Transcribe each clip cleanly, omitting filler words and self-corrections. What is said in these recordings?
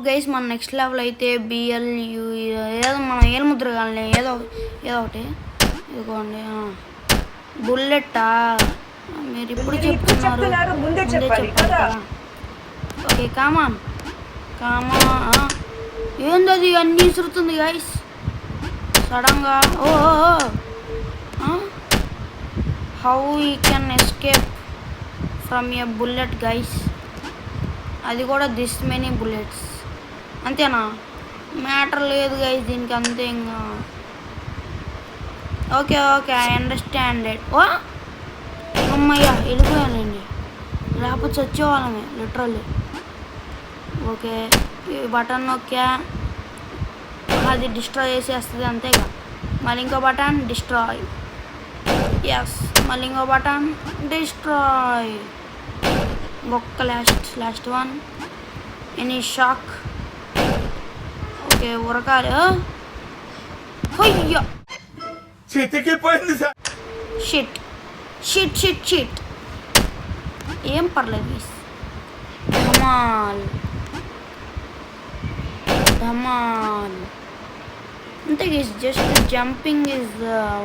Guys మన next level అయితే బిఎల్యూ ఏదో మనం ఏలు ముద్ర కానీ ఏదో ఒకటి ఇదిగోండి బుల్లెట్టా మీరు ఇప్పుడు చెప్తున్నారు ముందే చెప్పాలి కదా. ఓకే కామాన్ ఏందది అన్నీ ఇసురుతుంది గైస్ సడన్గా. Oh how you can escape from a bullet guys, అది కూడా దిస్ మెనీ బుల్లెట్స్ అంతేనా, మ్యాటర్ లేదు గైస్ దీనికి అంతే ఇంకా. Okay I understand it. Oh అమ్మయ్యా వెళ్ళిపోయానండి, లేకపోతే వచ్చేవాళ్ళమే లిటరల్లీ. ఓకే ఈ బటన్ నొక్కా అది డిస్ట్రాయ్ చేసేస్తుంది అంతేగా. మళ్ళీ ఇంకో బటన్ డిస్ట్రాయ్, ఎస్ మళ్ళీ ఇంకో బటన్ డిస్ట్రాయ్. ఇంకొక last one any shock. Okay ఉరకాలి. అయ్యో షిట్ ఏం పర్లేదు ధమాల్ అంతే guys. Just jumping is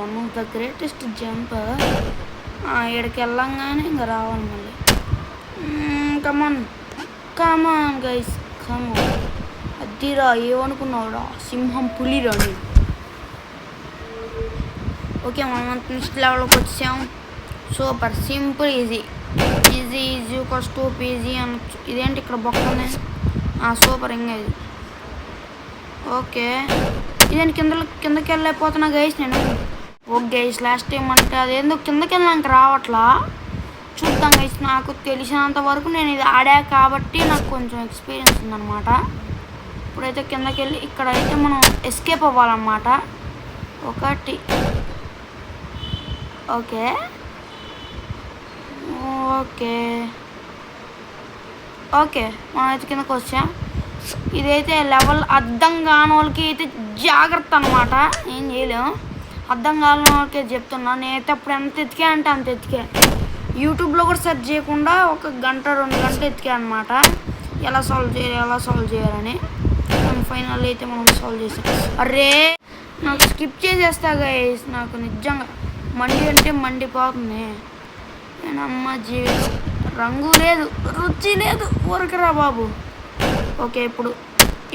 one of the greatest jump. ఇక్కడికి వెళ్ళంగానే ఇంకా రావాలి మళ్ళీ. Come on guys come on. అద్దిరా ఏమనుకున్నావురా, సింహం పులిరా నేను. ఓకే మనం నెక్స్ట్ లెవెల్కి వచ్చాం. సూపర్ సింపుల్ ఈజీ ఒక స్టూప్ ఈజీ అనొచ్చు. ఇదేంటి ఇక్కడ బొక్కనే సూపర్ ఇంకా ఇది. ఓకే ఇదేంటి కిందకి వెళ్ళిపోతున్నా గైస్ నేను. ఓకే గైస్ లాస్ట్ టైం అంటే అదేందో కిందకి వెళ్ళాక రావట్లా. చూద్దాం గైస్, నాకు తెలిసినంత వరకు నేను ఇది ఆడా కాబట్టి నాకు కొంచెం ఎక్స్పీరియన్స్ ఉందన్నమాట. ఇప్పుడైతే కిందకి వెళ్ళి ఇక్కడైతే మనం ఎస్కేప్ అవ్వాలన్నమాట. ఒకటి ఓకే మనం అయితే కిందకి వచ్చాం. ఇదైతే లెవెల్ అర్థం కాని వాళ్ళకి అయితే జాగ్రత్త అనమాట, ఏం చేయలేము. అర్థం కాని వాళ్ళకే చెప్తున్నా. నేనైతే అప్పుడు ఎంత ఎతికా అంటే అంత ఎతికా. యూట్యూబ్లో కూడా సెర్చ్ చేయకుండా 1 గంట 2 గంటలు ఎతికా అనమాట ఎలా సాల్వ్ చేయాలని. ఫైనల్ అయితే మనం సాల్వ్ చేసాం. అరే నాకు స్కిప్ చేసేస్తా గైస్, నాకు నిజంగా మండిపోతుంది. నేనమ్మ జీవితం రంగు లేదు రుచి లేదు ఊరకరా బాబు. ఓకే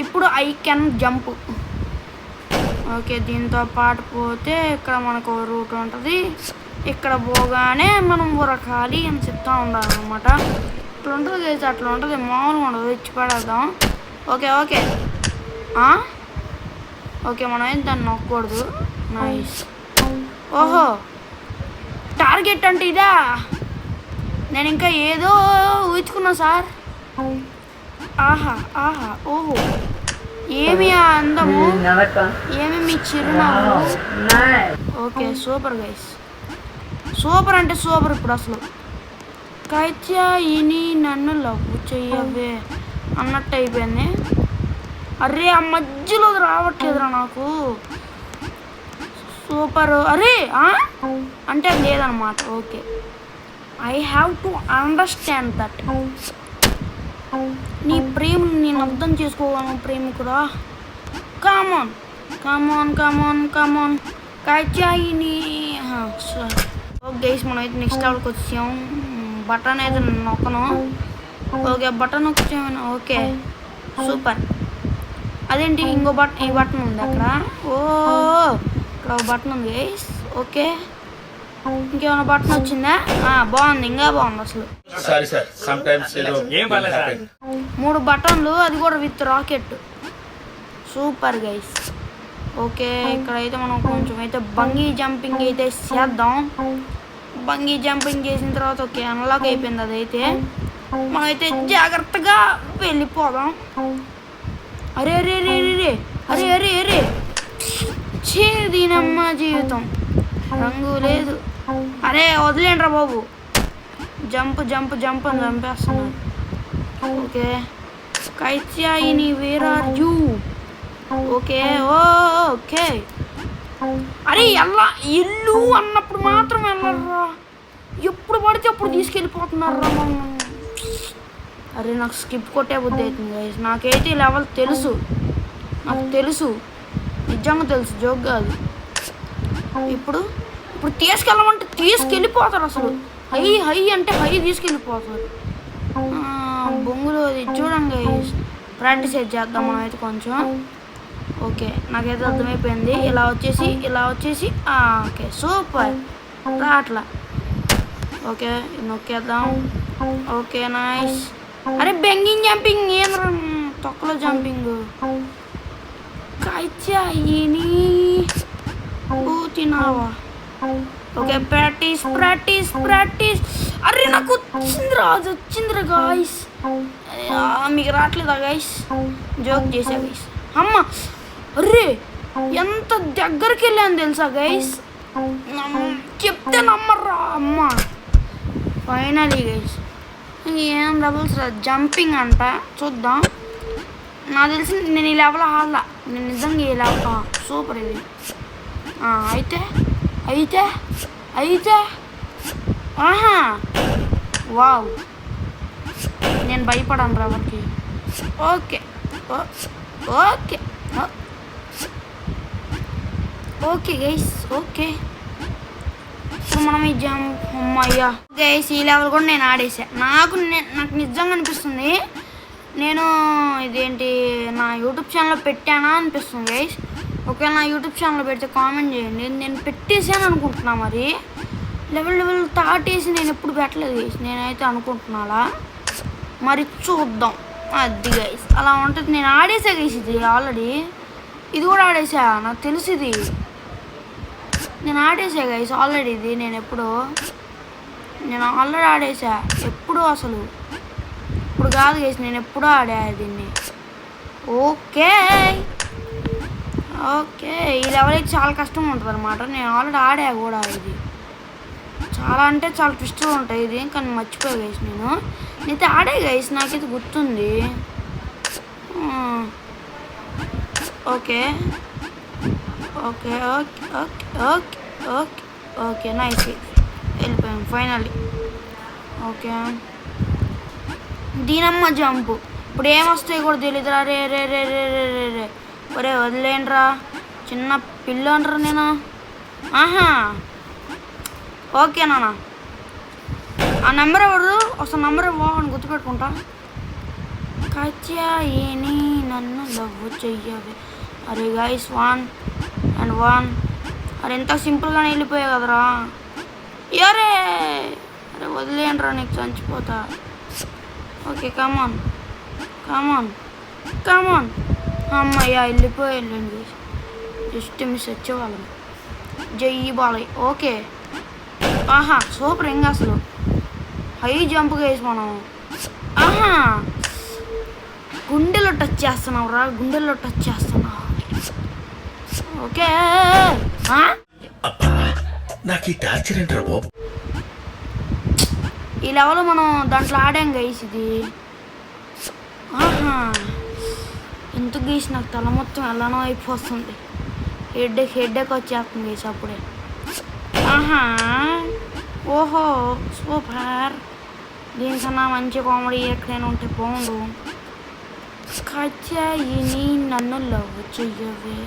ఇప్పుడు ఐ కెన్ జంప్. ఓకే దీంతో పాటు పోతే ఇక్కడ మనకు రూట్ ఉంటుంది. ఇక్కడ పోగానే మనం ఉరకాలి అని చెప్తా ఉండాలన్నమాట. ఇట్లా ఉంటుంది గైస్, అట్లా ఉంటుంది, మామూలుగా ఉండదు. ఇచ్చి పడేద్దాం. ఓకే మనం ఏం దాన్ని నొక్కకూడదు. నైస్. ఓహో టార్గెట్ అంటే ఇదా, నేను ఇంకా ఏదో ఊహించుకున్నా సార్. ఆహా ఓహో ఏమి అందము, ఏమి మీ చిరునవ్వు. ఓకే సూపర్ గైస్, సూపర్ అంటే సూపర్. ఇప్పుడు అసలు కైత్యాయిని నన్ను లవ్ చెయ్యవే అన్నట్టు అయిపోయింది. అరే ఆ మధ్యలో రావట్లేదురా నాకు. సూపర్. అరే అంటే లేదనమాట. Okay I have to understand that. నీ ప్రేమను నేను అర్థం చేసుకోగలను ప్రేమికురా. కమాన్ కాచాయిని. గైస్ మనం అయితే నెక్స్ట్ లెవెల్కి వచ్చాం. బటన్ అయితే నొక్కను. ఓకే బటన్ నొక్కాను. Okay super. అదేంటి ఇంకో బటన్, ఈ బటన్ ఉంది అక్కడ. ఇక్కడ ఒక బటన్ ఉంది గైస్. ఓకే ఇంకేమైనా బటన్ వచ్చిందా? బాగుంది, ఇంకా బాగుంది అసలు. 3 బటన్లు, అది కూడా with rocket. Super guys. Okay ఇక్కడైతే మనం కొంచెం అయితే బంగీ జంపింగ్ అయితే చేద్దాం. బంగీ జంపింగ్ చేసిన తర్వాత ఓకే అన్లాక్ అయిపోయింది. అదైతే మనమైతే జాగ్రత్తగా వెళ్ళిపోదాం. అరే అరే అరే అరే అరే అరే అరే దీనమ్మ జీవితం రంగు లేదు. అరే వదిలేండ్రా బాబు, జంప్ అని చంపేస్తున్నారు. Okay Katyayini where are you. Okay అరే ఇల్లు అన్నప్పుడు మాత్రం వెళ్ళరా, ఎప్పుడు పడితే అప్పుడు తీసుకెళ్ళిపోతున్నారా మనం. అరే నాకు స్కిప్ కొట్టే బుద్ధి అవుతుంది గైస్. నాకైతే ఈ లెవెల్ తెలుసు, నాకు తెలుసు, నిజంగా తెలుసు, జోక్ కాదు. ఇప్పుడు ఇప్పుడు తీసుకెళ్ళమంటే తీసుకెళ్ళిపోతారు అసలు. హై హై అంటే హై తీసుకెళ్ళిపోతారు. బొంగులు అది చూడండి గైస్. ప్రాక్టీస్ అయితే చేద్దాం మనం అయితే కొంచెం. ఓకే నాకైతే అర్థమైపోయింది. ఇలా వచ్చేసి ఓకే సూపర్ అట్లా. ఓకే నొక్కేద్దాం. Okay nice. అరే బెంగింగ్ జంపింగ్ ఏం తొక్కలో జంపింగ్ కాయని తినావా. Okay practice practice practice. అరే నాకు వచ్చిందిరా గాయస్. మీకు రావట్లేదా గైస్? జోక్ చేసా గైస్. అమ్మ అరే ఎంత దగ్గరికి వెళ్ళాను తెలుసా గైస్, చెప్తే నమ్మర్రా అమ్మ. ఫైనలీ గైస్ ఏం లెవెల్స్ జంపింగ్ అంట, చూద్దాం. నాకు తెలిసి నేను ఈ లెవెల్ ఆడలా, నేను నిజంగా ఈ లెవెల్ సూపర్ ఇది. అయితే ఆహా వావ్, నేను భయపడాను రా ఎవరికి. Okay okay okay guys. Okay ఇప్పుడు మనం ఈ అమ్మయ్యా గైస్ ఈ లెవెల్ కూడా నేను ఆడేసా. నాకు నిజంగా అనిపిస్తుంది నేను ఇదేంటి నా యూట్యూబ్ ఛానల్లో పెట్టానా అనిపిస్తుంది గైస్. ఒకవేళ నా యూట్యూబ్ ఛానల్లో పెడితే కామెంట్ చేయండి. నేను పెట్టేసాను అనుకుంటున్నా, మరి లెవెల్ తాటేసి నేను ఎప్పుడు పెట్టలేదు గైస్, నేనైతే అనుకుంటున్నా. మరి చూద్దాం. అది గైస్ అలా ఉంటుంది. నేను ఆడేసా గైస్, ఇది ఆల్రెడీ, ఇది కూడా ఆడేసా, నాకు తెలుసు ఇది. నేను ఆడేసా గైస్ ఆల్రెడీ ఇది. నేను ఆల్రెడీ ఆడేసా ఎప్పుడు, అసలు ఇప్పుడు కాదు గైస్, నేను ఎప్పుడూ ఆడా దీన్ని. ఓకే ఓకే ఈ లెవెల్ అయితే చాలా కష్టం ఉంటుంది అనమాట. నేను ఆల్రెడీ ఆడా కూడా. ఇది చాలా అంటే చాలా ట్విస్టులు ఉంటాయి ఇది, కానీ మర్చిపోయా గైస్. నేనైతే ఆడే గైస్, నాకైతే గుర్తుంది. Okay okay okay okay okay okay okay nice. వెళ్ళిపోయాం ఫైనల్లీ. ఓకే దీనమ్మ జంపు. ఇప్పుడు ఏమొస్తాయి కూడా తెలియదురా. రే రే రే రే రే రే రే ఒరే వదిలేండ్రా, చిన్న పిల్లండ్రా నేను. ఆహా ఓకే నాన్న, ఆ నెంబర్ ఎవరు అసలు నెంబర్ ఇవ్వని గుర్తుపెట్టుకుంటా. కాచాయిని నన్ను లవ్ చెయ్యవే. అరే గైస్ 1 and 1. అరే ఎంత సింపుల్గానే వెళ్ళిపోయా కదరా. అరే వదిలేండ్రా, నీకు చచ్చిపోతా. ఓకే కమాన్ కమాన్ కమాన్. అమ్మయ్యా వెళ్ళిపోయాళ్ళండి, జస్ట్ మిస్ వచ్చేవాళ్ళం. జై బాలయ్య. ఓకే ఆహా సూపర్. ఇంకా అసలు హై జంప్ వేసి మనం ఆహా గుండెలో టచ్ చేస్తున్నావు రా, గుండెల్లో టచ్ చేస్తున్నావు. ఓకే ఈ లెవెల్ మనం దాంట్లో ఆడాం గైస్ ఇది. ఆహా ఎందుకు గైస్ నాకు తల మొత్తం ఎలానో అయిపోతుంది, హెడ్ఏక్ వచ్చేస్తుంది గైస్ అప్పుడే. ఆహా ఓహో సూపర్. దీనికన్నా మంచి కామెడీ ఎక్కడైనా ఉంటే బాగుండు. కాచాయిని నన్ను లవ్ చెయ్యవే.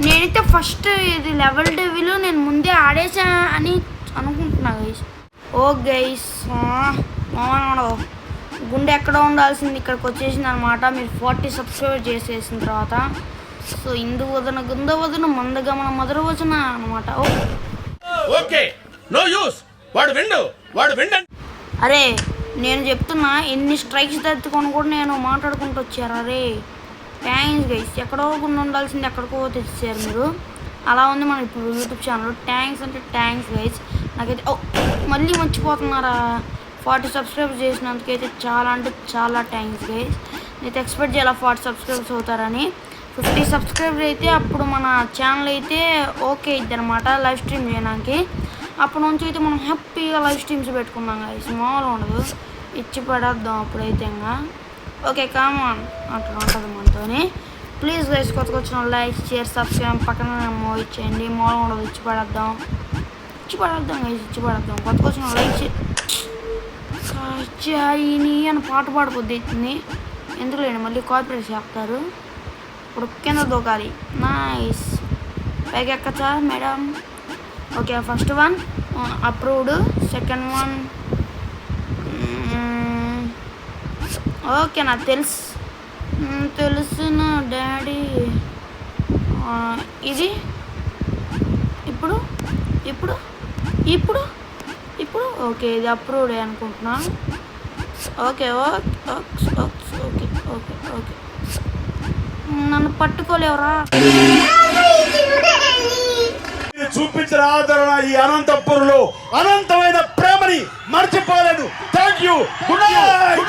నేనైతే ఫస్ట్ ఇది లెవెల్ డెవిల్ నేను ముందే ఆడేసా అని అనుకుంటున్నా గైస్. ఓ గైస్ గుండె ఎక్కడ ఉండాల్సింది ఇక్కడికి వచ్చేసింది అనమాట. మీరు 40 సబ్స్క్రైబర్ చేసేసిన తర్వాత. సో ఇందు వదన గుంద వదన మందగమన మధుర వచన అనమాట. అరే నేను చెప్తున్నా, ఎన్ని స్ట్రైక్స్ తెచ్చుకొని కూడా నేను మాట్లాడుకుంటూ వచ్చారు. అరే థ్యాంక్స్ గైస్. ఎక్కడో గుండె ఉండాల్సింది ఎక్కడికో తెచ్చారు మీరు. అలా ఉంది మన ఇప్పుడు యూట్యూబ్ ఛానల్. థ్యాంక్స్ అంటే థ్యాంక్స్ గైస్. నాకైతే మళ్ళీ మర్చిపోతున్నారా, 40 సబ్స్క్రైబ్ చేసినందుకైతే చాలా అంటే చాలా థ్యాంక్స్ గైస్. నేనైతే ఎక్స్పెక్ట్ చేయాలి 40 సబ్స్క్రైబర్స్ అవుతారని. 50 సబ్స్క్రైబర్ అయితే అప్పుడు మన ఛానల్ అయితే ఓకే ఇద్ది అనమాట లైవ్ స్ట్రీమ్ చేయడానికి. అప్పటి నుంచి అయితే మనం హ్యాపీగా లైవ్ స్ట్రీమ్స్ పెట్టుకున్నాం గైస్, మామూలు ఉండదు. ఇచ్చి పడేద్దాం అప్పుడైతే ఇంకా. ఓకే కామన్ అట్లా ఉంటుంది మనతోని. ప్లీజ్ గైస్ కొత్తగా వచ్చిన లైక్ షేర్ సబ్స్క్రైబ్ పక్కన మూవ్ ఇచ్చేయండి, మామూలు ఉండదు. ఇచ్చి పడేద్దాం గైస్, ఇచ్చి పడేద్దాం. కొత్తగా వచ్చిన లైక్ చాయిని అని పాట పాడిపోద్ది ఎందుకు లేండి మళ్ళీ కాపీరైట్ చేస్తారు. ఇప్పుడు కింద దూకాలి. నైస్. పైకి ఎక్కచ్చా madam? Okay, first one approved. Second one okay, నాకు తెలుసు నా డాడీ. ఇది ఇప్పుడు ఇప్పుడు ఇప్పుడు ఇప్పుడు ఓకే, ఇది అప్రూవ్డ్ అనుకుంటున్నా. Okay okay okay okay okay okay నన్ను పట్టుకోలేవరా? చూపించిన ఆదరణ ఈ అనంతపురంలో అనంతమైన ప్రేమని మర్చిపోలేదు. Thank you. Good night.